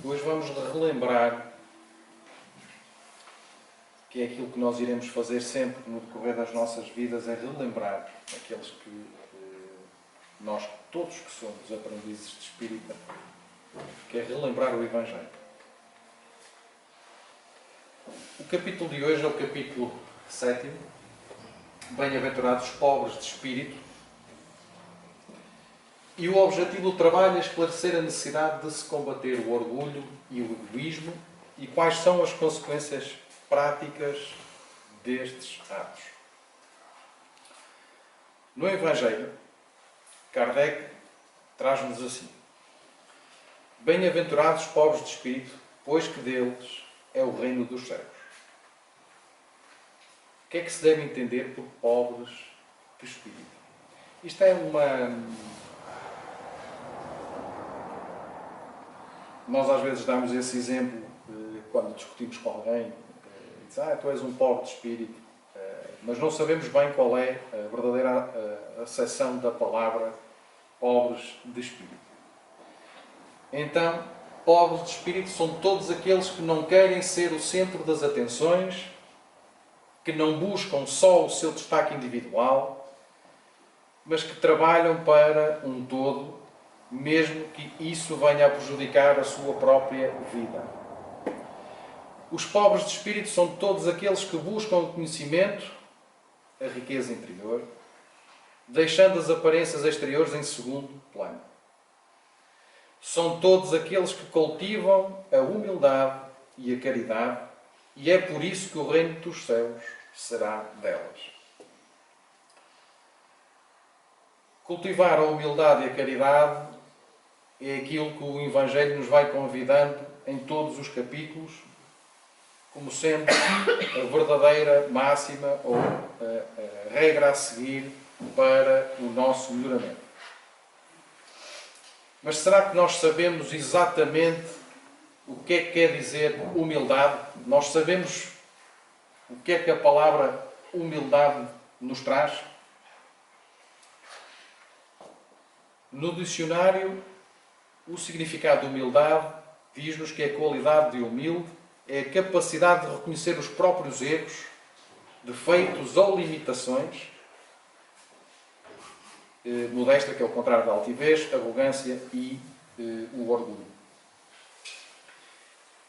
Hoje vamos relembrar, que é aquilo que nós iremos fazer sempre no decorrer das nossas vidas, é relembrar aqueles que nós, todos que somos aprendizes de Espírita, que é relembrar o Evangelho. O capítulo de hoje é o capítulo 7, Bem-aventurados os pobres de espírito, e o objetivo do trabalho é esclarecer a necessidade de se combater o orgulho e o egoísmo e quais são as consequências práticas destes atos. No Evangelho, Kardec traz-nos assim: Bem-aventurados os pobres de espírito, pois que deles é o reino dos céus. O que é que se deve entender por pobres de espírito? Isto é Nós às vezes damos esse exemplo quando discutimos com alguém. Diz, tu és um pobre de espírito. Mas não sabemos bem qual é a verdadeira acessão da palavra pobres de espírito. Então, pobres de espírito são todos aqueles que não querem ser o centro das atenções, que não buscam só o seu destaque individual, mas que trabalham para um todo, mesmo que isso venha a prejudicar a sua própria vida. Os pobres de espírito são todos aqueles que buscam o conhecimento, a riqueza interior, deixando as aparências exteriores em segundo plano. São todos aqueles que cultivam a humildade e a caridade, e é por isso que o reino dos céus será delas. Cultivar a humildade e a caridade é aquilo que o Evangelho nos vai convidando em todos os capítulos, como sendo a verdadeira máxima ou a regra a seguir para o nosso melhoramento. Mas será que nós sabemos exatamente o que é que quer dizer humildade? Nós sabemos o que é que a palavra humildade nos traz? No dicionário, o significado de humildade diz-nos que a qualidade de humilde é a capacidade de reconhecer os próprios erros, defeitos ou limitações. Modéstia, que é o contrário da altivez, arrogância e o orgulho.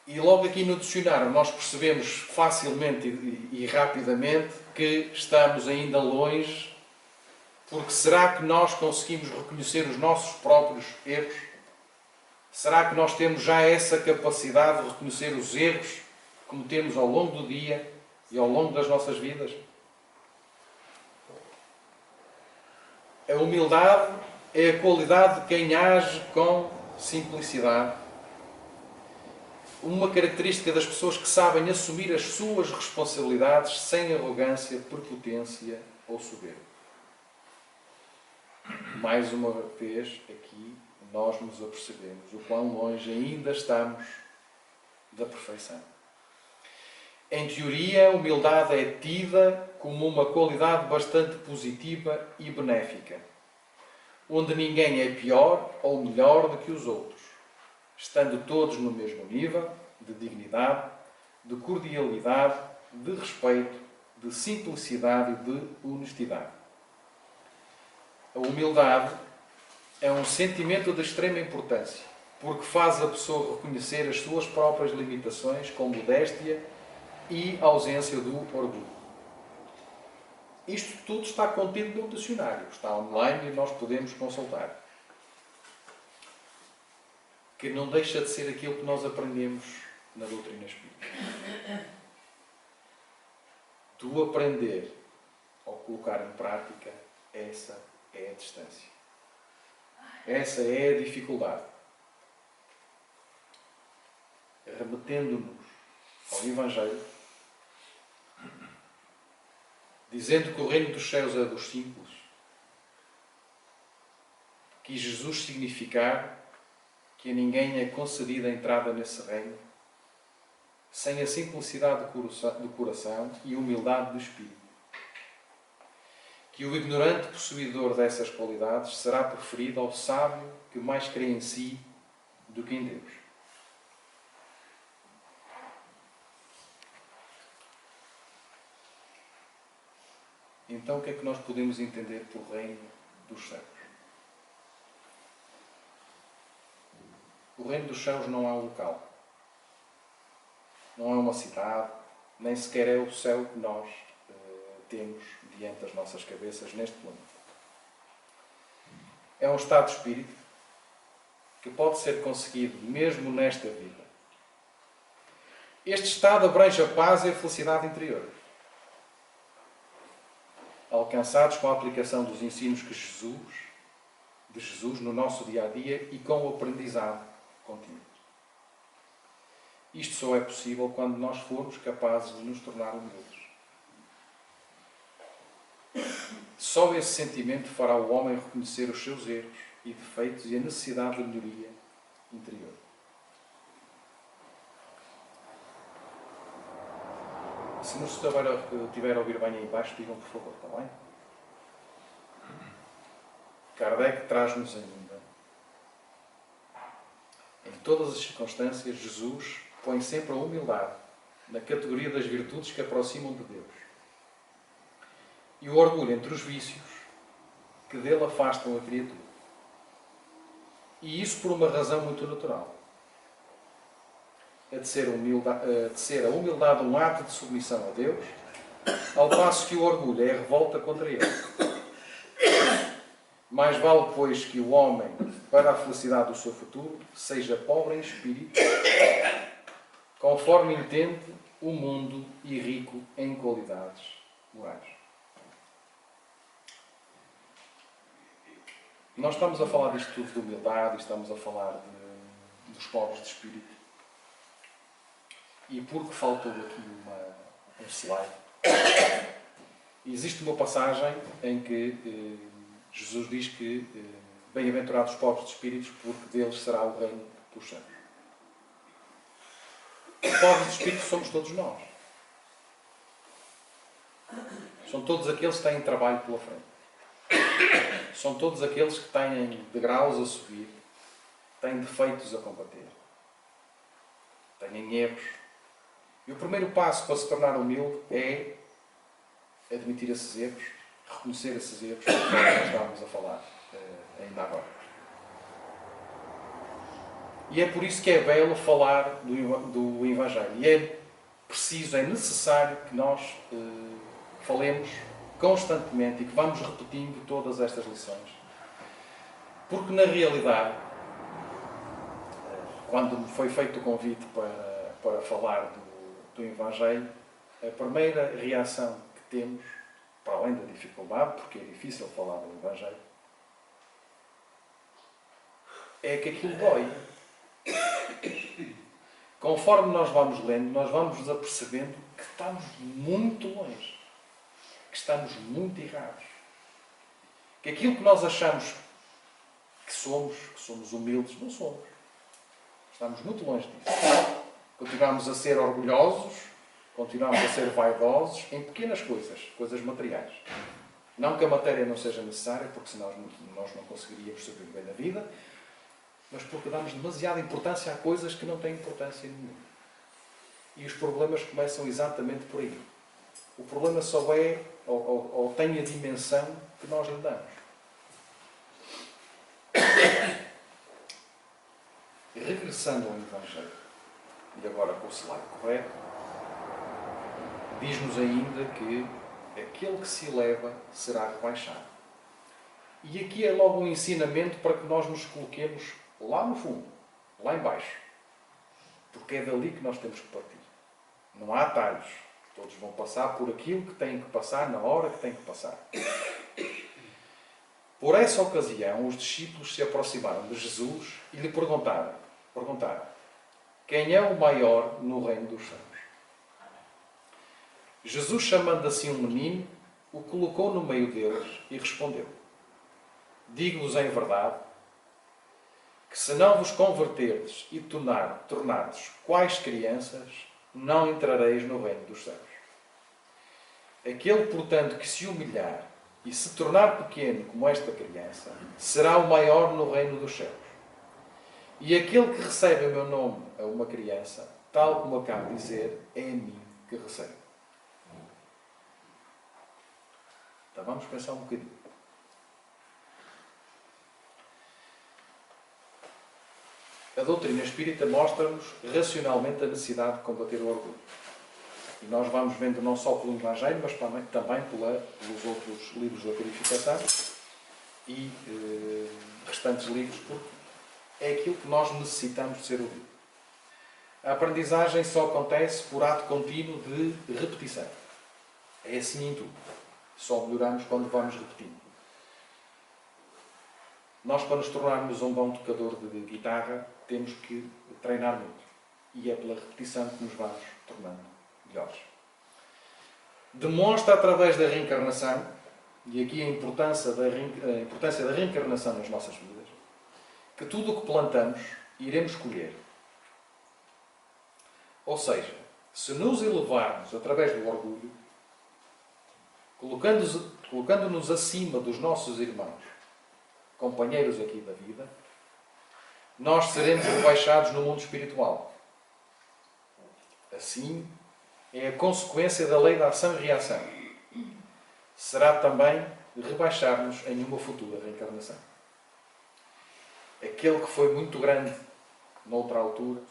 E logo aqui no dicionário nós percebemos facilmente e rapidamente que estamos ainda longe, porque será que nós conseguimos reconhecer os nossos próprios erros? Será que nós temos já essa capacidade de reconhecer os erros que cometemos ao longo do dia e ao longo das nossas vidas? A humildade é a qualidade de quem age com simplicidade. Uma característica das pessoas que sabem assumir as suas responsabilidades sem arrogância, prepotência ou soberba. Mais uma vez, aqui, nós nos apercebemos o quão longe ainda estamos da perfeição. Em teoria, a humildade é tida como uma qualidade bastante positiva e benéfica, onde ninguém é pior ou melhor do que os outros, estando todos no mesmo nível de dignidade, de cordialidade, de respeito, de simplicidade e de honestidade. A humildade é um sentimento de extrema importância, porque faz a pessoa reconhecer as suas próprias limitações com modéstia e ausência do orgulho. Isto tudo está contido no dicionário, está online e nós podemos consultar. Que não deixa de ser aquilo que nós aprendemos na doutrina espírita. Do aprender ao colocar em prática, essa é a distância. Essa é a dificuldade. Remetendo-nos ao Evangelho, dizendo que o reino dos céus é dos simples, quis Jesus significar que a ninguém é concedida a entrada nesse reino sem a simplicidade do coração e humildade do espírito. Que o ignorante possuidor dessas qualidades será preferido ao sábio que mais crê em si do que em Deus. Então o que é que nós podemos entender por reino dos céus? O reino dos céus não é um local. Não é uma cidade, nem sequer é o céu que nós temos diante das nossas cabeças neste planeta. É um estado de espírito que pode ser conseguido mesmo nesta vida. Este estado abrange a paz e a felicidade interior, alcançados com a aplicação dos ensinos de Jesus no nosso dia-a-dia e com o aprendizado contínuo. Isto só é possível quando nós formos capazes de nos tornar humildes. Só esse sentimento fará o homem reconhecer os seus erros e defeitos e a necessidade de melhoria interior. Se nos estiver a ouvir bem aí embaixo, digam por favor, está bem? Kardec traz-nos ainda, em todas as circunstâncias, Jesus põe sempre a humildade na categoria das virtudes que aproximam de Deus. E o orgulho entre os vícios que dele afastam a criatura. E isso por uma razão muito natural. É de ser a humildade um ato de submissão a Deus, ao passo que o orgulho é a revolta contra Ele. Mais vale, pois, que o homem, para a felicidade do seu futuro, seja pobre em espírito, conforme entende o mundo e rico em qualidades morais. Nós estamos a falar disto tudo de humildade, estamos a falar dos pobres de espírito. E porque faltou aqui um slide, existe uma passagem em que Jesus diz que bem-aventurados os pobres de espíritos, porque deles será o reino dos céus. Os pobres de espírito somos todos nós. São todos aqueles que têm trabalho pela frente. São todos aqueles que têm degraus a subir, têm defeitos a combater, têm erros. E o primeiro passo para se tornar humilde é admitir esses erros, reconhecer esses erros, que nós estávamos a falar ainda agora. E é por isso que é belo falar do Evangelho. E é preciso, é necessário que nós falemos constantemente e que vamos repetindo todas estas lições. Porque, na realidade, quando me foi feito o convite para falar do Evangelho, a primeira reação que temos, para além da dificuldade, porque é difícil falar do Evangelho, é que aquilo dói. Conforme nós vamos lendo, nós vamos nos apercebendo que estamos muito longe, que estamos muito errados, que aquilo que nós achamos que somos humildes, não somos. Estamos muito longe disso. Continuamos a ser orgulhosos, continuamos a ser vaidosos em pequenas coisas materiais. Não que a matéria não seja necessária, porque senão nós não conseguiríamos sobreviver na vida, mas porque damos demasiada importância a coisas que não têm importância nenhuma. E os problemas começam exatamente por aí. O problema só é, ou tem a dimensão que nós lhe damos. Regressando ao Evangelho, e agora com o slide correto, diz-nos ainda que aquele que se eleva será rebaixado. E aqui é logo um ensinamento para que nós nos coloquemos lá no fundo, lá em baixo. Porque é dali que nós temos que partir. Não há atalhos. Todos vão passar por aquilo que têm que passar na hora que têm que passar. Por essa ocasião, os discípulos se aproximaram de Jesus e lhe perguntaram: quem é o maior no reino dos céus? Jesus, chamando assim um menino, o colocou no meio deles e respondeu: digo-vos em verdade que se não vos converterdes e tornardes quais crianças, não entrareis no reino dos céus. Aquele, portanto, que se humilhar e se tornar pequeno como esta criança, será o maior no reino dos céus. E aquele que recebe o meu nome a uma criança, tal como acabo de dizer, é a mim que recebe. Então vamos pensar um bocadinho. A doutrina espírita mostra-nos racionalmente a necessidade de combater o orgulho. E nós vamos vendo não só pelo Evangelho, mas também pelos outros livros da codificação e restantes livros, porque é aquilo que nós necessitamos de ser ouvido. A aprendizagem só acontece por ato contínuo de repetição. É assim em tudo. Só melhoramos quando vamos repetindo. Nós, para nos tornarmos um bom tocador de guitarra, temos que treinar muito. E é pela repetição que nos vamos tornando melhores. Demonstra através da reencarnação, e aqui a importância da reencarnação nas nossas vidas, que tudo o que plantamos iremos colher. Ou seja, se nos elevarmos através do orgulho, colocando-nos acima dos nossos irmãos, companheiros aqui da vida, nós seremos rebaixados no mundo espiritual. Assim, é a consequência da lei da ação e reação. Será também rebaixar-nos em uma futura reencarnação. Aquele que foi muito grande noutra altura,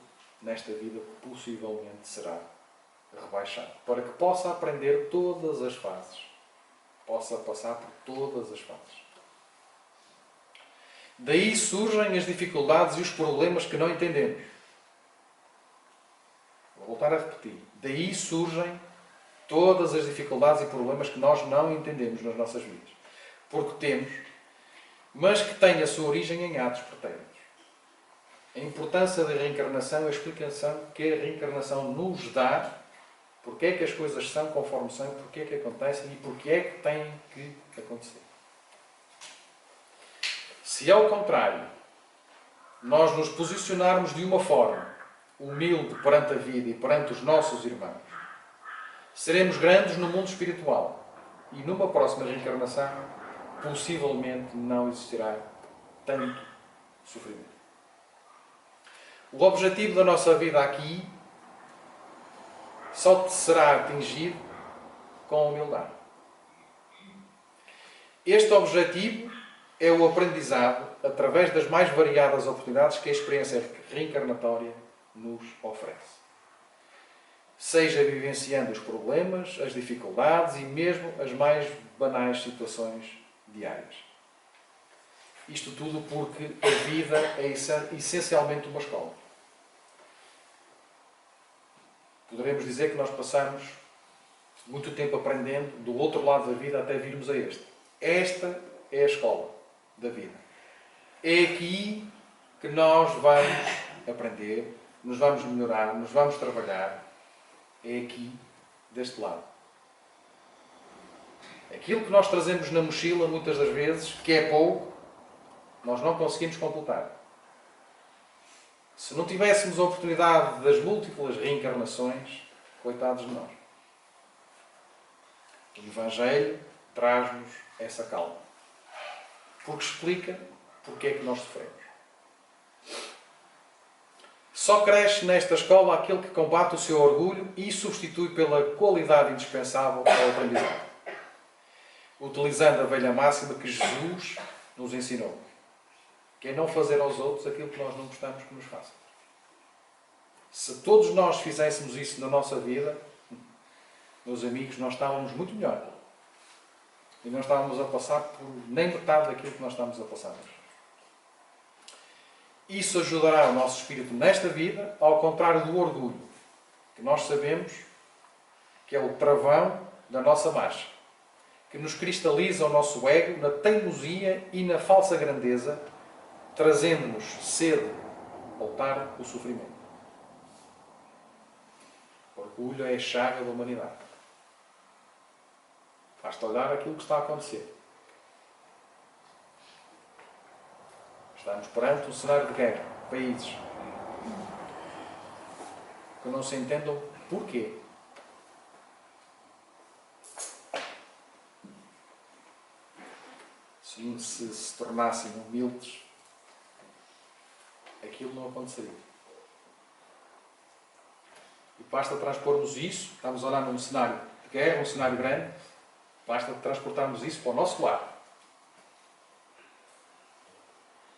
nesta vida, possivelmente será rebaixado. Para que possa aprender todas as fases. Possa passar por todas as fases. Daí surgem as dificuldades e os problemas que não entendemos. Vou voltar a repetir. Daí surgem todas as dificuldades e problemas que nós não entendemos nas nossas vidas. Porque temos, mas que têm a sua origem em atos pretéritos. A importância da reencarnação é a explicação que a reencarnação nos dá, porque é que as coisas são conforme são, porque é que acontecem e porque é que têm que acontecer. Se ao contrário, nós nos posicionarmos de uma forma humilde perante a vida e perante os nossos irmãos, seremos grandes no mundo espiritual e numa próxima reencarnação possivelmente não existirá tanto sofrimento. O objetivo da nossa vida aqui só será atingido com humildade. Este objetivo é o aprendizado através das mais variadas oportunidades que a experiência reencarnatória nos oferece. Seja vivenciando os problemas, as dificuldades e mesmo as mais banais situações diárias. Isto tudo porque a vida é essencialmente uma escola. Poderemos dizer que nós passamos muito tempo aprendendo do outro lado da vida até virmos a este. Esta é a escola da vida. É aqui que nós vamos aprender, nos vamos melhorar, nos vamos trabalhar. É aqui, deste lado. Aquilo que nós trazemos na mochila, muitas das vezes, que é pouco, nós não conseguimos completar. Se não tivéssemos a oportunidade das múltiplas reencarnações, coitados de nós. O Evangelho traz-nos essa calma. Porque explica porque é que nós sofremos. Só cresce nesta escola aquele que combate o seu orgulho e substitui pela qualidade indispensável ao aprendizado. Utilizando a velha máxima que Jesus nos ensinou, que é não fazer aos outros aquilo que nós não gostamos que nos façam. Se todos nós fizéssemos isso na nossa vida, meus amigos, nós estávamos muito melhor. E não estávamos a passar por nem metade daquilo que nós estamos a passar hoje. Isso ajudará o nosso espírito nesta vida, ao contrário do orgulho, que nós sabemos que é o travão da nossa marcha, que nos cristaliza o nosso ego na teimosia e na falsa grandeza, trazendo-nos cedo ou tarde o sofrimento. O orgulho é a chaga da humanidade. Basta olhar aquilo que está a acontecer. Estamos perante um cenário de guerra. Países que não se entendam porquê. Se tornassem humildes, aquilo não aconteceria. E basta transpormos isso, estamos a olhar num cenário de guerra, um cenário grande, Basta transportarmos isso para o nosso lar.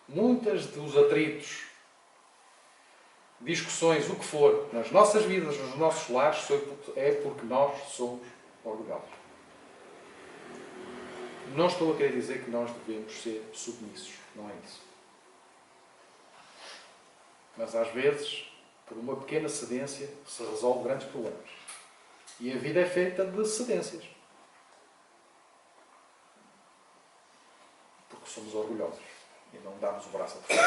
Muitas dos atritos, discussões, o que for, nas nossas vidas, nos nossos lares, é porque nós somos orgulhosos. Não estou a querer dizer que nós devemos ser submissos. Não é isso. Mas às vezes, por uma pequena cedência, se resolve grandes problemas. E a vida é feita de cedências. Porque somos orgulhosos. E não damos o braço a torcer.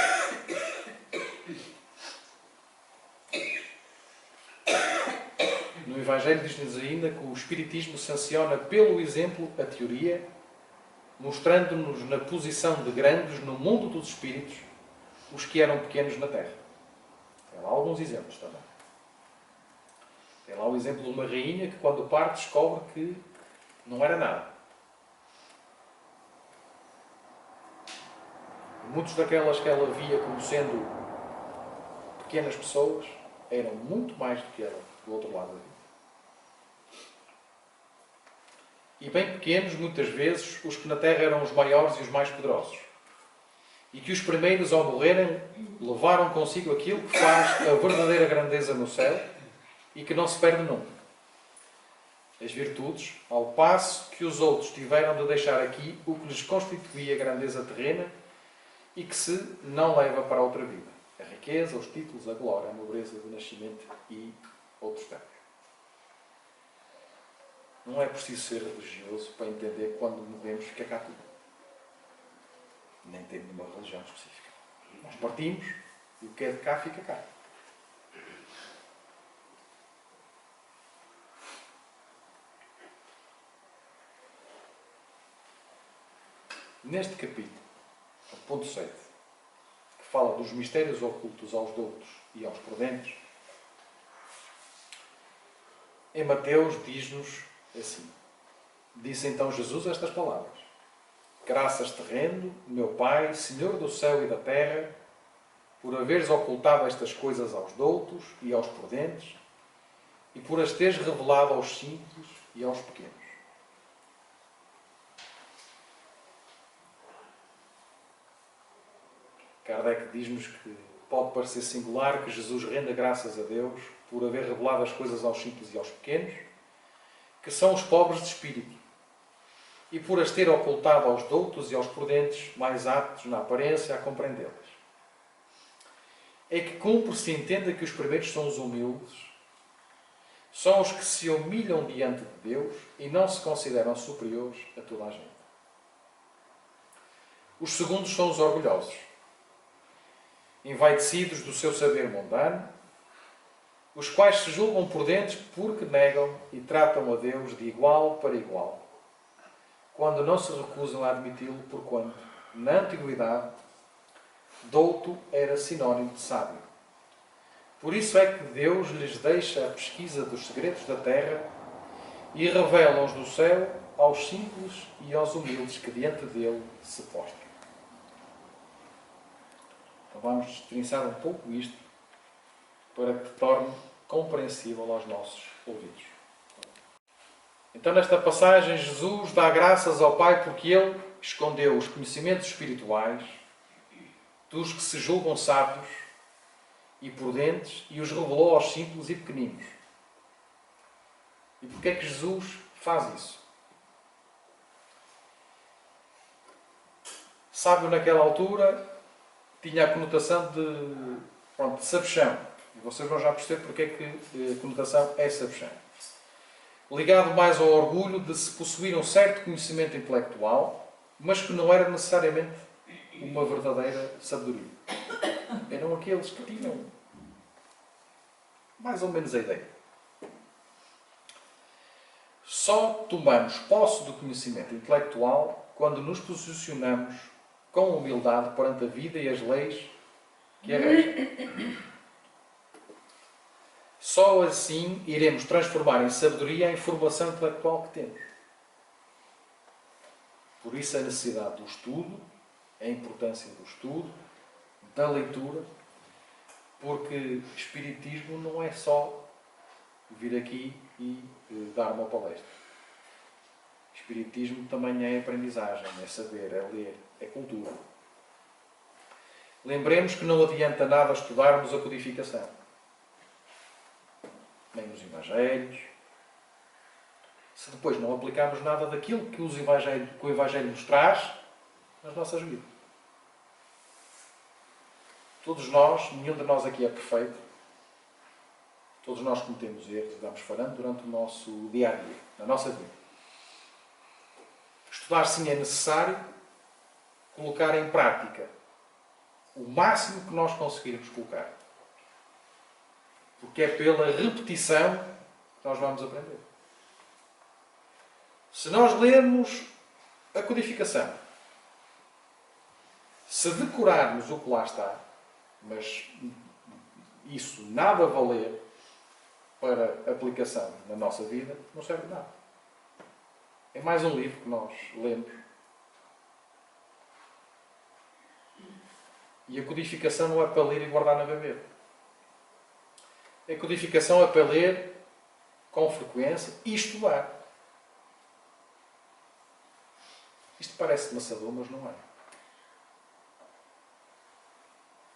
No Evangelho diz-nos ainda que o Espiritismo sanciona pelo exemplo a teoria, mostrando-nos na posição de grandes no mundo dos espíritos os que eram pequenos na Terra. Tem lá alguns exemplos também. Tem lá o exemplo de uma rainha que, quando parte, descobre que não era nada. Muitos daquelas que ela via como sendo pequenas pessoas eram muito mais do que ela, do outro lado da vida. E bem pequenos, muitas vezes, os que na Terra eram os maiores e os mais poderosos. E que os primeiros, ao morrerem, levaram consigo aquilo que faz a verdadeira grandeza no céu e que não se perde nunca. As virtudes, ao passo que os outros tiveram de deixar aqui o que lhes constituía a grandeza terrena e que se não leva para outra vida. A riqueza, os títulos, a glória, a nobreza do nascimento e outros tantos. Não é preciso ser religioso para entender que quando morremos fica cá tudo. Nem tem nenhuma religião específica. Nós partimos e o que é de cá fica cá. Neste capítulo, o ponto 7, que fala dos mistérios ocultos aos doutos e aos prudentes, em Mateus diz-nos assim: disse então Jesus estas palavras: graças te rendo, meu Pai, Senhor do céu e da terra, por haveres ocultado estas coisas aos doutos e aos prudentes, e por as teres revelado aos simples e aos pequenos. Kardec diz-nos que pode parecer singular que Jesus renda graças a Deus por haver revelado as coisas aos simples e aos pequenos, que são os pobres de espírito, e por as ter ocultado aos doutos e aos prudentes, mais aptos na aparência a compreendê-las. É que cumpre se entenda que os primeiros são os humildes, são os que se humilham diante de Deus e não se consideram superiores a toda a gente. Os segundos são os orgulhosos, envaidecidos do seu saber mundano, os quais se julgam prudentes porque negam e tratam a Deus de igual para igual, quando não se recusam a admiti-lo, porquanto, na antiguidade, douto era sinónimo de sábio. Por isso é que Deus lhes deixa a pesquisa dos segredos da terra e revela-os do céu aos simples e aos humildes que diante dele se postram. Então vamos destrinçar um pouco isto para que torne compreensível aos nossos ouvidos. Então, nesta passagem, Jesus dá graças ao Pai porque Ele escondeu os conhecimentos espirituais dos que se julgam sábios e prudentes e os revelou aos simples e pequeninos. E porquê é que Jesus faz isso? Sábio naquela altura tinha a conotação de sabichão. E vocês vão já perceber porque é que a conotação é sabichão. Ligado mais ao orgulho de se possuir um certo conhecimento intelectual, mas que não era necessariamente uma verdadeira sabedoria. Eram aqueles que tinham mais ou menos a ideia. Só tomamos posse do conhecimento intelectual quando nos posicionamos com humildade perante a vida e as leis que a regem. Só assim iremos transformar em sabedoria a informação intelectual que temos. Por isso a necessidade do estudo, a importância do estudo, da leitura, porque espiritismo não é só vir aqui e dar uma palestra. Espiritismo também é aprendizagem, é saber, é ler, é cultura. Lembremos que não adianta nada estudarmos a codificação, nem os Evangelhos, se depois não aplicarmos nada daquilo que o Evangelho nos traz nas nossas vidas. Todos nós, nenhum de nós aqui é perfeito. Todos nós cometemos erros e vamos falhando durante o nosso dia-a-dia, na nossa vida. Estudar sim é necessário, colocar em prática o máximo que nós conseguirmos colocar. Porque é pela repetição que nós vamos aprender. Se nós lermos a codificação, se decorarmos o que lá está, mas isso nada valer para aplicação na nossa vida, não serve de nada. É mais um livro que nós lemos. E a codificação não é para ler e guardar na gaveta. A codificação é para ler com frequência e estudar. Isto parece maçador, mas não é.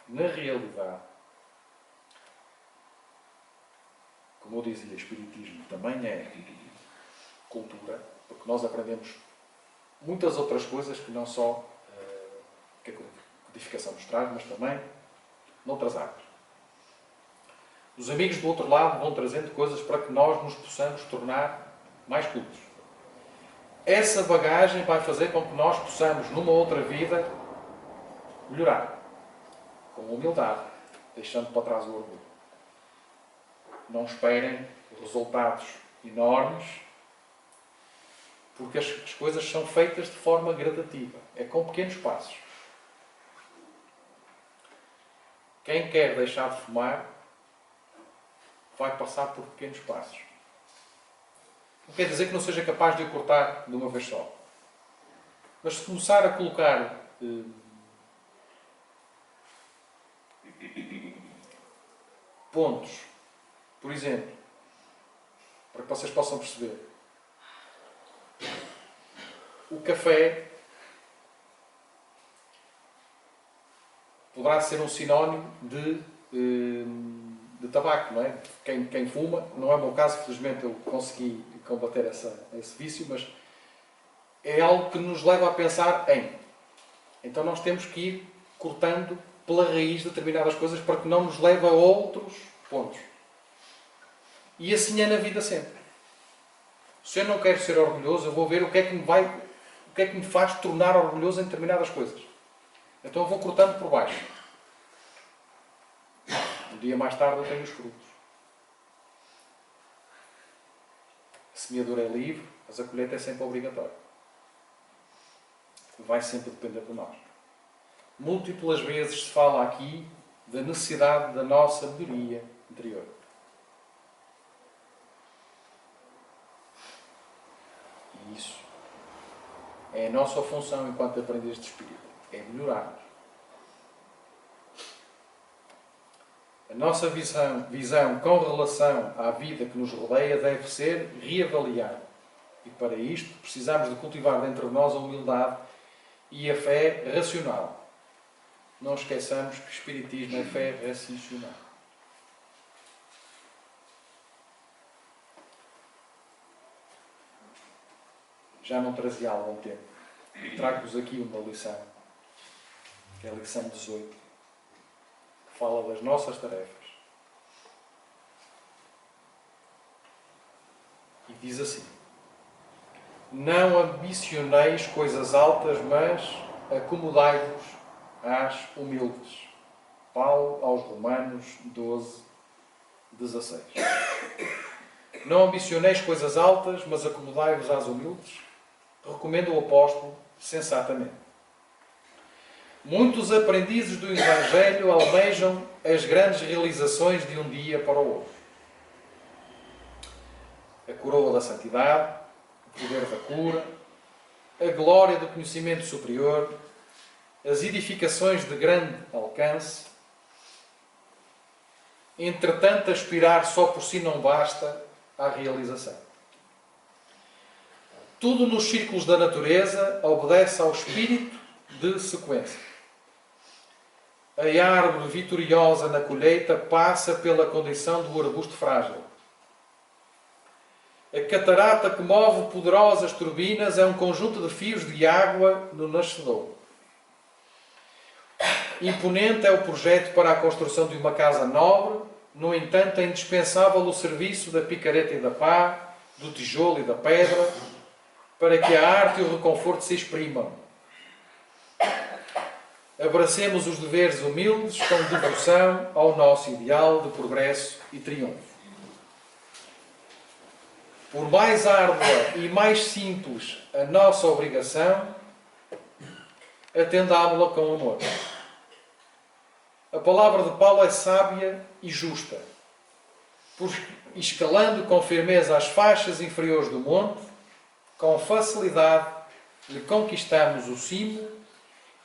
Na realidade, como eu dizia, Espiritismo também é cultura, porque nós aprendemos muitas outras coisas que não só que a codificação nos traz, mas também noutras áreas. Os amigos do outro lado vão trazendo coisas para que nós nos possamos tornar mais cultos. Essa bagagem vai fazer com que nós possamos, numa outra vida, melhorar. Com humildade, deixando para trás o orgulho. Não esperem resultados enormes, porque as coisas são feitas de forma gradativa. É com pequenos passos. Quem quer deixar de fumar vai passar por pequenos passos. Não quer dizer que não seja capaz de o cortar de uma vez só. Mas se começar a colocar pontos, por exemplo, para que vocês possam perceber, o café poderá ser um sinónimo de tabaco, não é? Quem fuma, não é o meu caso, felizmente eu consegui combater esse vício, mas é algo que nos leva a pensar em. Então nós temos que ir cortando pela raiz determinadas coisas para que não nos leve a outros pontos. E assim é na vida sempre. Se eu não quero ser orgulhoso, eu vou ver o que é que me faz tornar orgulhoso em determinadas coisas. Então eu vou cortando por baixo. Um dia mais tarde eu tenho os frutos. A semeadura é livre, mas a colheita é sempre obrigatória. Vai sempre depender de nós. Múltiplas vezes se fala aqui da necessidade da nossa melhoria interior. E isso é a nossa função enquanto aprendizes de Espírito. É melhorarmos. A nossa visão com relação à vida que nos rodeia deve ser reavaliada. E para isto precisamos de cultivar dentro de nós a humildade e a fé racional. Não esqueçamos que o Espiritismo é fé racional. Já não trazia há algum tempo. E trago-vos aqui uma lição, que é a lição 18, que fala das nossas tarefas. E diz assim: não ambicioneis coisas altas, mas acomodai-vos às humildes. Paulo aos Romanos 12, 16. Não ambicioneis coisas altas, mas acomodai-vos às humildes. Recomenda o apóstolo sensatamente. Muitos aprendizes do Evangelho almejam as grandes realizações de um dia para o outro. A coroa da santidade, o poder da cura, a glória do conhecimento superior, as edificações de grande alcance. Entretanto, aspirar só por si não basta à realização. Tudo nos círculos da natureza obedece ao espírito de sequência. A árvore vitoriosa na colheita passa pela condição do arbusto frágil. A catarata que move poderosas turbinas é um conjunto de fios de água no nascedor. Imponente é o projeto para a construção de uma casa nobre, no entanto é indispensável o serviço da picareta e da pá, do tijolo e da pedra, para que a arte e o reconforto se exprimam. Abracemos os deveres humildes com devoção ao nosso ideal de progresso e triunfo. Por mais árdua e mais simples a nossa obrigação, atendámo-la com amor. A palavra de Paulo é sábia e justa, porque escalando com firmeza as faixas inferiores do monte, com facilidade lhe conquistamos o cimo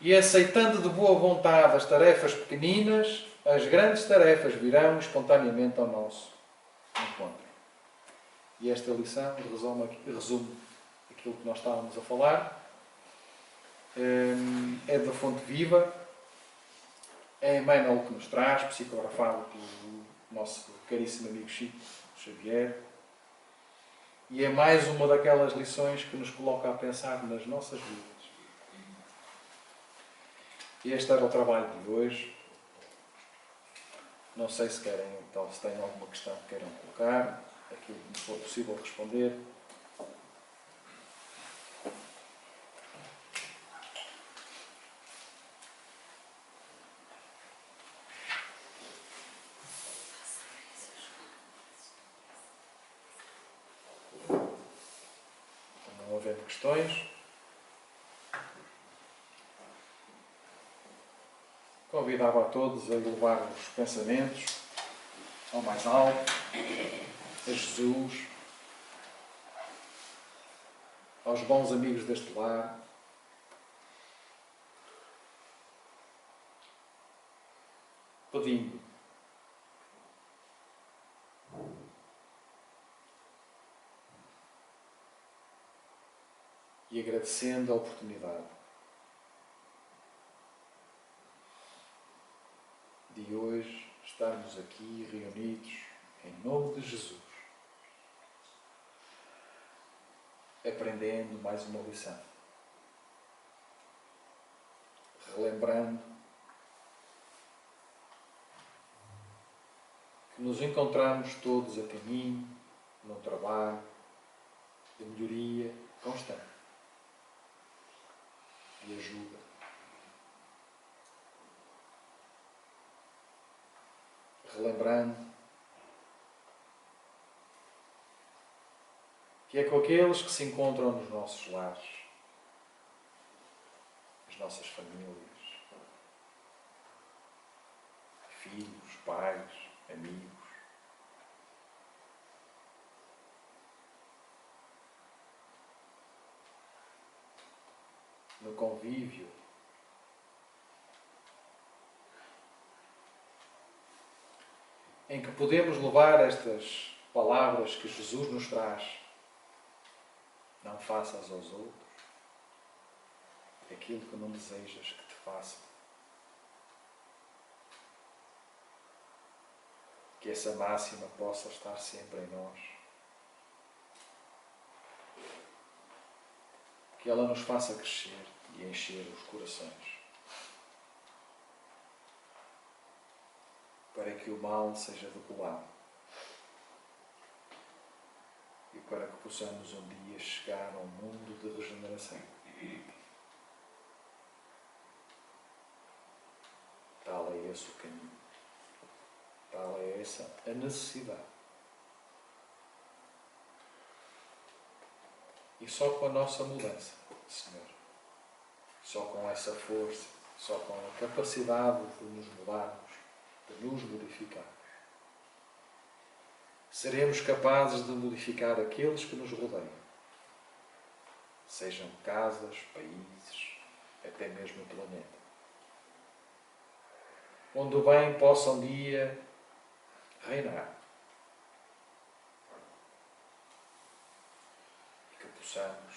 e, aceitando de boa vontade as tarefas pequeninas, as grandes tarefas virão espontaneamente ao nosso encontro. E esta lição resume aquilo que nós estávamos a falar. É da fonte viva. É Emmanuel que nos traz, psicografado pelo nosso caríssimo amigo Chico Xavier. E é mais uma daquelas lições que nos coloca a pensar nas nossas vidas. E este era o trabalho de hoje. Não sei se querem, então, se têm alguma questão que queiram colocar, aquilo que for possível responder. Não havendo questões, convidava a todos a elevar os pensamentos ao mais alto, a Jesus, aos bons amigos deste lar, pedindo e agradecendo a oportunidade de hoje estarmos aqui reunidos em nome de Jesus, aprendendo mais uma lição, relembrando que nos encontramos todos a caminho, num trabalho de melhoria constante, de ajuda. Relembrando que é com aqueles que se encontram nos nossos lares, as nossas famílias, filhos, pais, amigos, no convívio, em que podemos levar estas palavras que Jesus nos traz. Não faças aos outros aquilo que não desejas que te façam. Que essa máxima possa estar sempre em nós. Que ela nos faça crescer e encher os corações. Para que o mal seja debelado. E para que possamos um dia chegar a um mundo de regeneração. Tal é esse o caminho. Tal é essa a necessidade. E só com a nossa mudança, Senhor, só com essa força, só com a capacidade de nos mudarmos, de nos modificar, seremos capazes de modificar aqueles que nos rodeiam. Sejam casas, países, até mesmo o planeta. Onde o bem possa um dia reinar. E que possamos,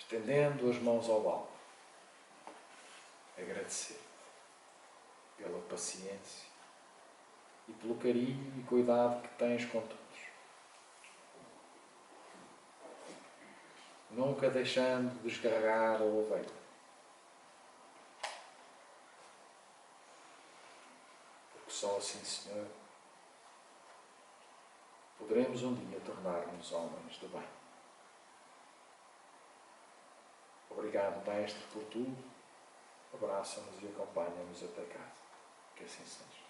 estendendo as mãos ao alto, agradecer pela paciência e pelo carinho e cuidado que tens com todos. Nunca deixando de descarregar a ovelha. Porque só assim, Senhor, poderemos um dia tornar-nos homens de bem. Obrigado, Mestre, por tudo. Abraça-nos e acompanha-nos até casa. Que assim seja.